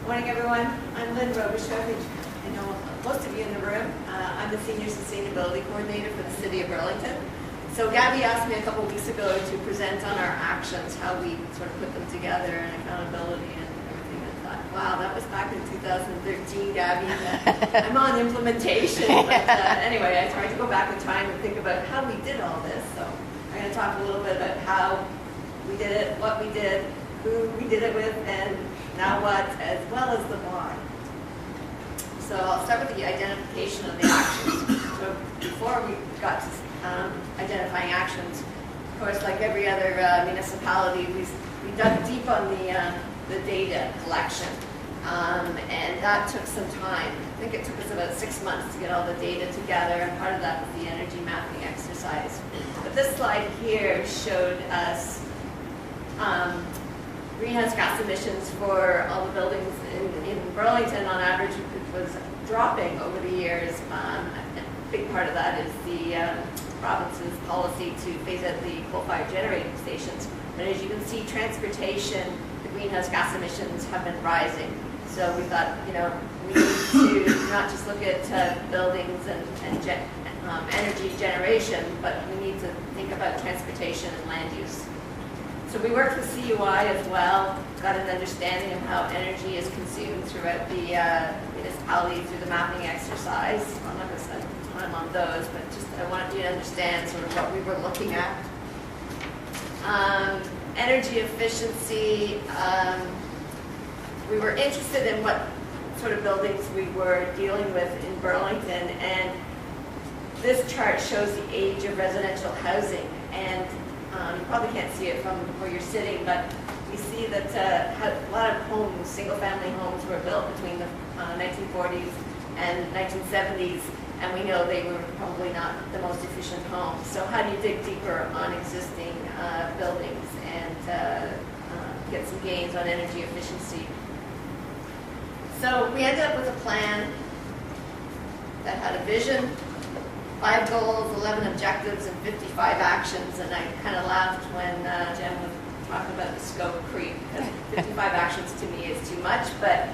Morning, everyone. I'm Lynn Robichaud. I know most of you in the room. I'm the Senior Sustainability Coordinator for the City of Burlington. So Gabby asked me a couple weeks ago to present on our actions, how we sort of put them together, and accountability and everything. I thought, wow, that was back in 2013, Gabby. I'm on implementation. But anyway, I tried to go back in time and think about how we did all this. So I'm going to talk a little bit about how we did it, what we did, who we did it with, and now what, as well as the why. So I'll start with the identification of the actions. So before we got to identifying actions, of course, like every other municipality, we dug deep on the data collection, and that took some time. I think it took us about 6 months to get all the data together, and part of that was the energy mapping exercise. But this slide here showed us greenhouse gas emissions for all the buildings in Burlington. On average, it was dropping over the years. A big part of that is the province's policy to phase out the coal-fired generating stations. But as you can see, transportation, the greenhouse gas emissions have been rising. So we thought, we need to not just look at buildings and energy generation, but we need to think about transportation and land use. So we worked with CUI as well, got an understanding of how energy is consumed throughout the municipality through the mapping exercise. I'm not going to spend time on those, but just I wanted you to understand sort of what we were looking at. Energy efficiency, we were interested in what sort of buildings we were dealing with in Burlington, and this chart shows the age of residential housing. And you probably can't see it from where you're sitting, but you see that a lot of homes, single-family homes, were built between the 1940s and 1970s, and we know they were probably not the most efficient homes. So how do you dig deeper on existing buildings and get some gains on energy efficiency? So we ended up with a plan that had a vision, 5 goals, 11 objectives, and 55 actions. And I kind of laughed when Jen was talking about the scope creep, because 55 actions to me is too much. But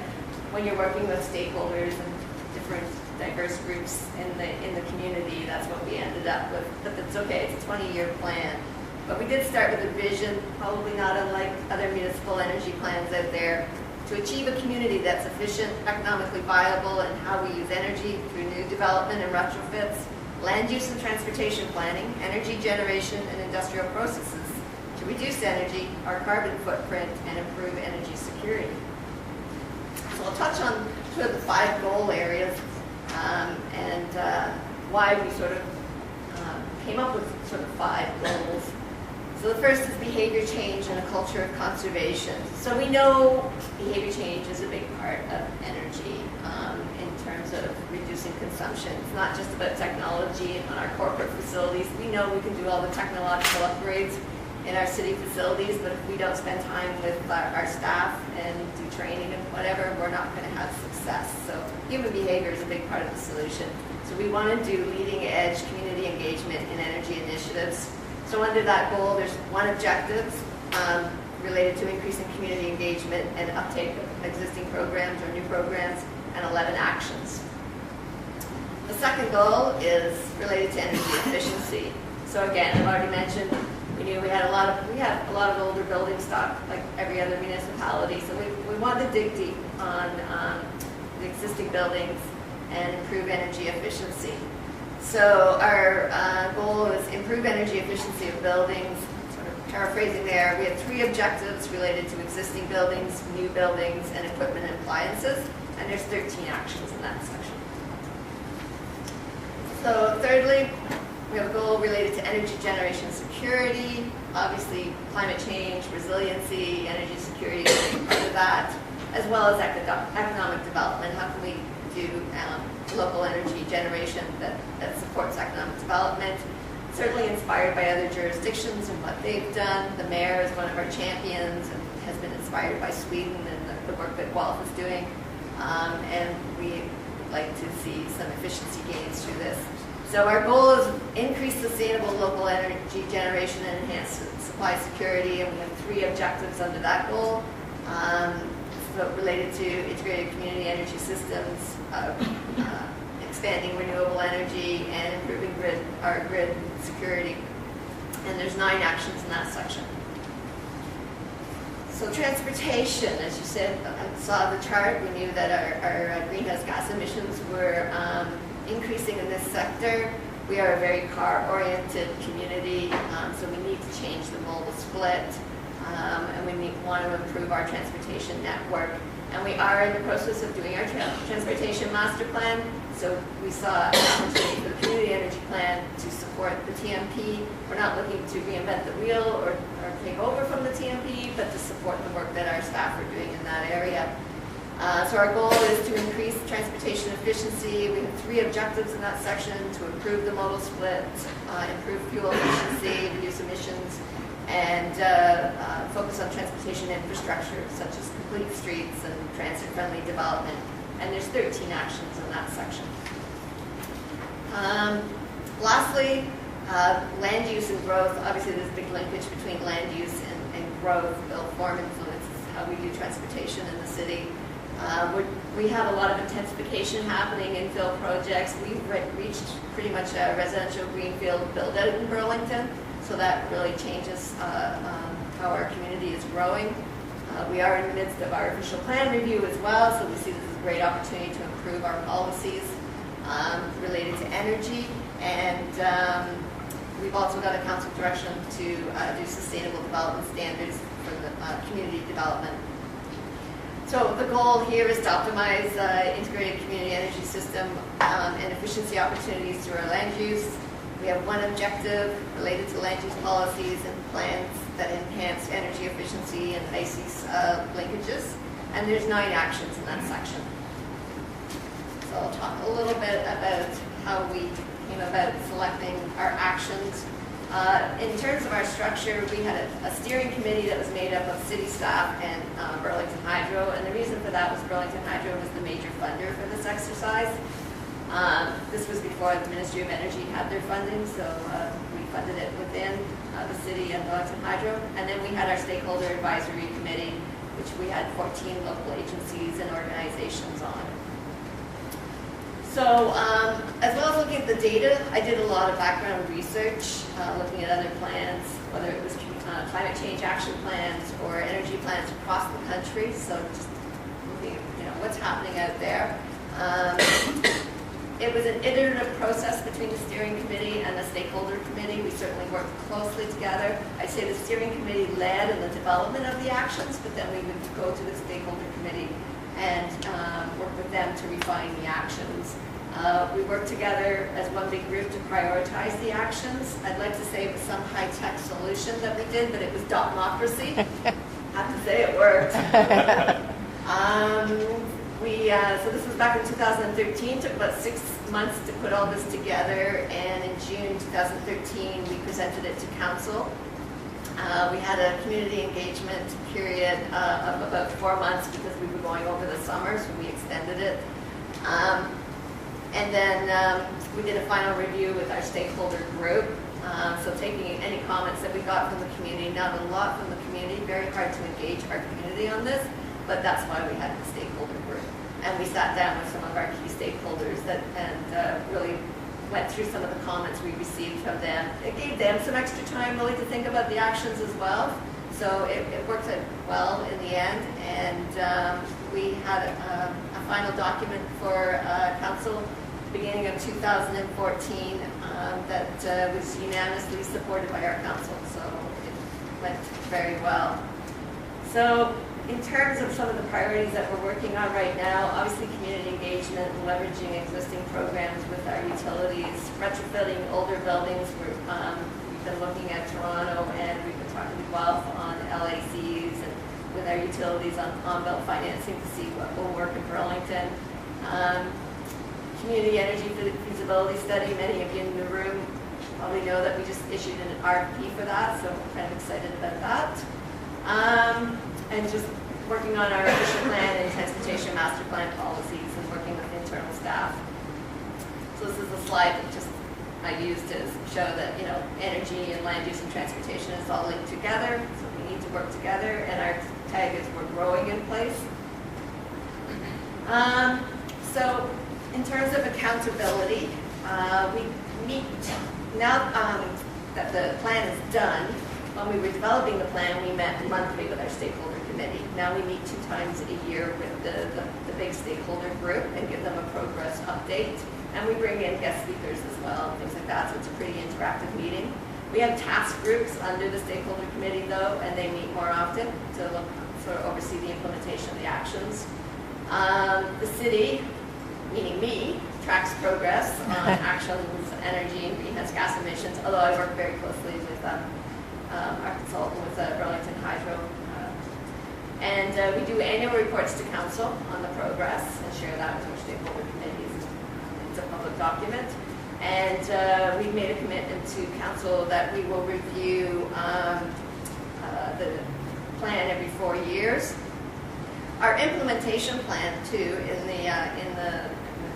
when you're working with stakeholders and different diverse groups in the community, that's what we ended up with. But it's okay, it's a 20-year plan. But we did start with a vision, probably not unlike other municipal energy plans out there, to achieve a community that's efficient, economically viable, and how we use energy through new development and retrofits, land use and transportation planning, energy generation, and industrial processes to reduce energy, our carbon footprint, and improve energy security. So I'll touch on sort of the 5 goal areas and why we sort of came up with sort of 5 goals. So the first is behavior change and a culture of conservation. So we know behavior change is a big part of energy in terms of reducing consumption. It's not just about technology on our corporate facilities. We know we can do all the technological upgrades in our city facilities, but if we don't spend time with our staff and do training and whatever, we're not going to have success. So human behavior is a big part of the solution. So we want to do leading edge community engagement in energy initiatives. So under that goal, there's 1 objective related to increasing community engagement and uptake of existing programs or new programs, and 11 actions. The second goal is related to energy efficiency. So again, I've already mentioned we knew we had a lot of older building stock like every other municipality. So we wanted to dig deep on the existing buildings and improve energy efficiency. So our goal is improve energy efficiency of buildings. Sort of paraphrasing there, we have 3 objectives related to existing buildings, new buildings, and equipment and appliances. And there's 13 actions in that section. So thirdly, we have a goal related to energy generation security. Obviously, climate change, resiliency, energy security is a part of that, as well as economic development. How can we do local energy generation that supports economic development? Certainly inspired by other jurisdictions and what they've done. The mayor is one of our champions and has been inspired by Sweden and the work that Guelph is doing. And we would like to see some efficiency gains through this. So our goal is increase sustainable local energy generation and enhance supply security, and we have 3 objectives under that goal. so related to integrated community energy systems, expanding renewable energy, and improving our grid security. And there's 9 actions in that section. So transportation, as you said, I saw the chart. We knew that our greenhouse gas emissions were increasing in this sector. We are a very car-oriented community, so we need to change the modal split, and we want to improve our transportation network. And we are in the process of doing our transportation master plan. So we saw an opportunity for the community energy plan to support the TMP. We're not looking to reinvent the wheel or take over from the TMP, but to support the work that our staff are doing in that area. So our goal is to increase transportation efficiency. We have 3 objectives in that section: to improve the modal split, improve fuel efficiency, reduce emissions, and focus on transportation infrastructure such as complete streets and transit-friendly development. And there's 13 actions in that section. Lastly, land use and growth. Obviously, there's a big linkage between land use and growth. Built form influences how we do transportation in the city. We have a lot of intensification happening, infill projects. We've reached pretty much a residential greenfield build-out in Burlington, so that really changes how our community is growing. We are in the midst of our official plan review as well, so we see this as a great opportunity to improve our policies related to energy. And we've also got a council direction to do sustainable development standards for the community development. So the goal here is to optimize integrated community energy system and efficiency opportunities through our land use. We have 1 objective related to land use policies and plans that enhance energy efficiency and ICES linkages. And there's 9 actions in that section. So I'll talk a little bit about how we came about selecting our actions. In terms of our structure, we had a steering committee that was made up of city staff and Burlington Hydro, and the reason for that was Burlington Hydro was the major funder for this exercise. This was before the Ministry of Energy had their funding, so we funded it within the city and Burlington Hydro. And then we had our Stakeholder Advisory Committee, which we had 14 local agencies and organizations on. So as well as looking at the data, I did a lot of background research, looking at other plans, whether it was climate change action plans or energy plans across the country. So just looking at what's happening out there. It was an iterative process between the steering committee and the stakeholder committee. We certainly worked closely together. I'd say the steering committee led in the development of the actions, but then we would go to the stakeholder committee and work with them to refine the actions. We worked together as one big group to prioritize the actions. I'd like to say it was some high-tech solution that we did, but it was democracy. I have to say it worked. So this was back in 2013. Took about 6 months to put all this together, and in June 2013 we presented it to council. We had a community engagement period of about 4 months because we were going over the summer, so we extended it. And then we did a final review with our stakeholder group. So taking any comments that we got from the community, not a lot from the community, very hard to engage our community on this, but that's why we had the stakeholder group. And we sat down with some of our key stakeholders and really went through some of the comments we received from them. It gave them some extra time really to think about the actions as well. So it worked out well in the end, and we had a final document for council beginning of 2014 that was unanimously supported by our council, so it went very well. So in terms of some of the priorities that we're working on right now, obviously community engagement and leveraging existing programs with our utilities, retrofitting older buildings. We've been looking at Toronto, and we've been talking to Guelph on LACs and with our utilities on built financing to see what will work in Burlington. Community energy feasibility study. Many of you in the room probably know that we just issued an RFP for that, so we're kind of excited about that. And just working on our official plan and transportation master plan policies and working with internal staff. So this is a slide that just I used to show that energy and land use and transportation is all linked together, so we need to work together, and our tag is we're growing in place. So in terms of accountability, we meet, now that the plan is done, when we were developing the plan, we met monthly with our stakeholder committee. Now we meet 2 times a year with the big stakeholder group and give them a progress update. And we bring in guest speakers as well, things like that, so it's a pretty interactive meeting. We have task groups under the stakeholder committee though, and they meet more often to sort of oversee the implementation of the actions. The city, meaning me, tracks progress on actions, energy, and greenhouse gas emissions, although I work very closely with our consultant with Burlington Hydro. And we do annual reports to council on the progress and share that with our stakeholder committees. It's a public document. And we've made a commitment to council that we will review the plan every 4 years. Our implementation plan too, in the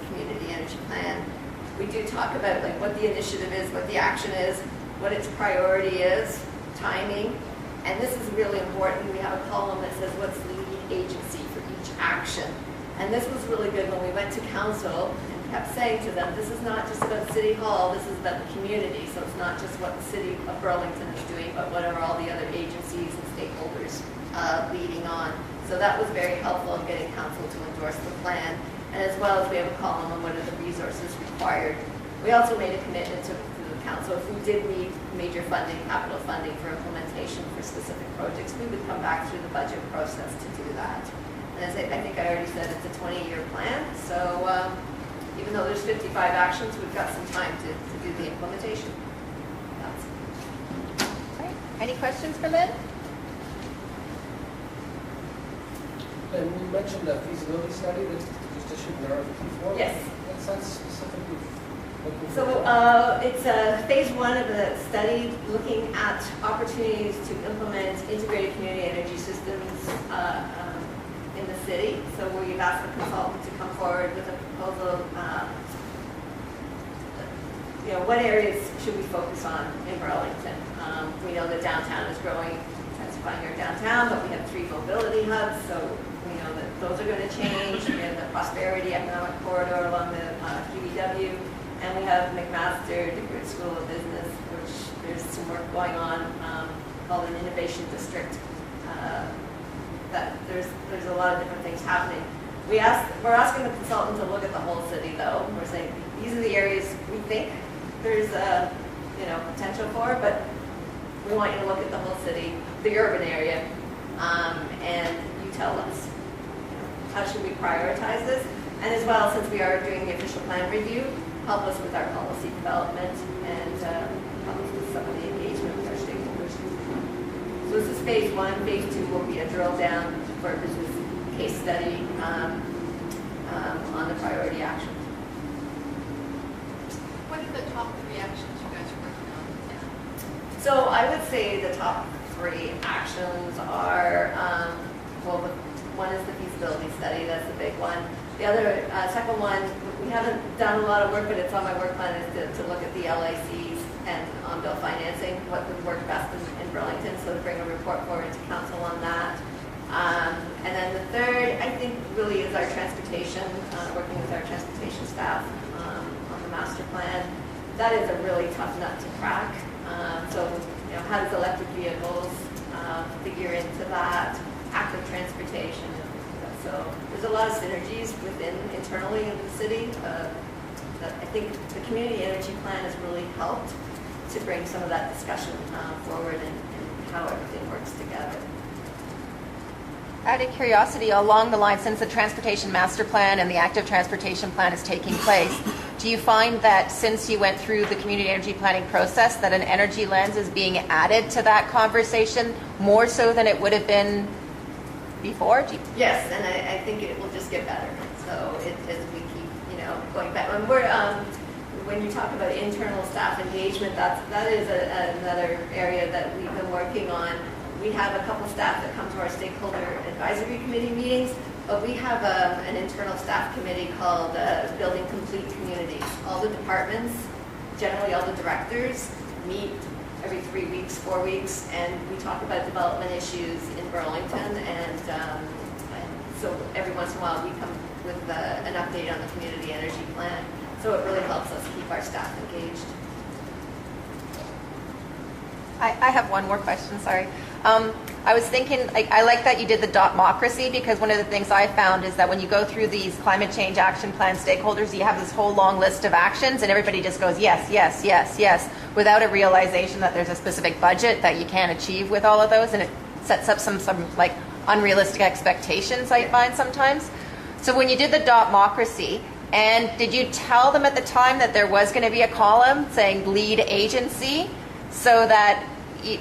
community energy plan, we do talk about like what the initiative is, what the action is, what its priority is, timing, and this is really important. We have a column that says what's the lead agency for each action. And this was really good when we went to council and kept saying to them, this is not just about City Hall, this is about the community. So it's not just what the City of Burlington is doing, but what are all the other agencies and stakeholders leading on. So that was very helpful in getting council to endorse the plan. And as well as we have a column on what are the resources required. We also made a commitment to the council, if we did need major funding, capital funding for implementation for specific projects, we would come back through the budget process to do that. And as I think I already said, it's a 20-year plan, so even though there's 55 actions, we've got some time to do the implementation. Great. Any questions for Lynn? And you mentioned a feasibility study that just issued an RFP for. Yes. What's that specifically looking for? So it's phase 1 of a study looking at opportunities to implement integrated community energy systems in the city. So we've asked the consultant to come forward with a proposal. What areas should we focus on in Burlington? We know that downtown is growing, intensifying our downtown, but we have 3 mobility hubs, so we know that those are going to change. We have the prosperity economic corridor along the QEW, and we have McMaster DeGroote School of Business, which there's some work going on called an innovation district. That there's a lot of different things happening. We're asking the consultant to look at the whole city, though. We're saying these are the areas we think there's potential for, but we want you to look at the whole city, the urban area, and you tell us how should we prioritize this, and as well, since we are doing the official plan review, help us with our policy development and help us with some of the engagement with our stakeholders. So this is phase 1. Phase 2 will be a drill down for a business case study on the priority actions. What are the top 3 actions you guys are working on? So I would say the top 3 actions are, one is the feasibility study, that's the big one. The other, second one, we haven't done a lot of work, but it's on my work plan, is to look at the LICs and on-bill financing, what would work best in Burlington, so to bring a report forward to council on that. And then the third, I think, really is our transportation, working with our transportation staff on the master plan. That is a really tough nut to crack. So, how does electric vehicles figure into that? Active transportation. So there's a lot of synergies internally in the city. That I think the community energy plan has really helped to bring some of that discussion forward and how everything works together. Out of curiosity, along the line, since the transportation master plan and the active transportation plan is taking place, do you find that since you went through the community energy planning process that an energy lens is being added to that conversation more so than it would have been before? Yes, and I think it will just get better. So as we keep, going back, and when you talk about internal staff engagement, that is another area that we've been working on. We have a couple staff that come to our stakeholder advisory committee meetings, but we have an internal staff committee called Building Complete Communities. All the departments, generally all the directors, meet every 3 weeks, 4 weeks, and we talk about development issues in Burlington and So every once in a while, we come with an update on the community energy plan. So it really helps us keep our staff engaged. I have one more question, sorry. I was thinking, I like that you did the dotmocracy, because one of the things I found is that when you go through these climate change action plan stakeholders, you have this whole long list of actions and everybody just goes, yes, yes, yes, yes, without a realization that there's a specific budget that you can't achieve with all of those, and it sets up some like unrealistic expectations, I find sometimes. So when you did the dotmocracy, and did you tell them at the time that there was going to be a column saying lead agency, so that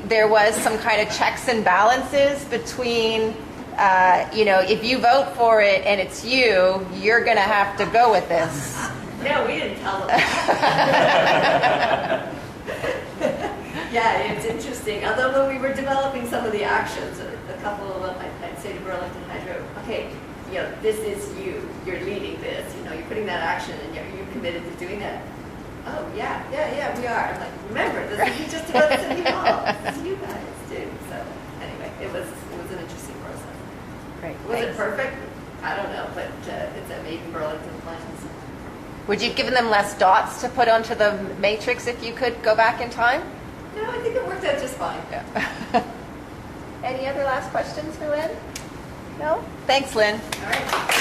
there was some kind of checks and balances between, if you vote for it and it's you, you're going to have to go with this? No, we didn't tell them that. Yeah, it's interesting. Although when we were developing some of the actions, a couple of them, I'd say to Burlington Hydro, okay, this is you. You're leading this. You're putting that action, and you're committed to doing that. Oh, yeah, we are. I'm like, remember, this isn't just about City Hall. This is you guys, too. So, anyway, it was an interesting process. Great. Was it Thanks. perfect? I don't know, but it's a made in Burlington plans. Would you have given them less dots to put onto the matrix if you could go back in time? No, I think it worked out just fine. Yeah. Any other last questions for Lynn? No? Thanks, Lynn. All right.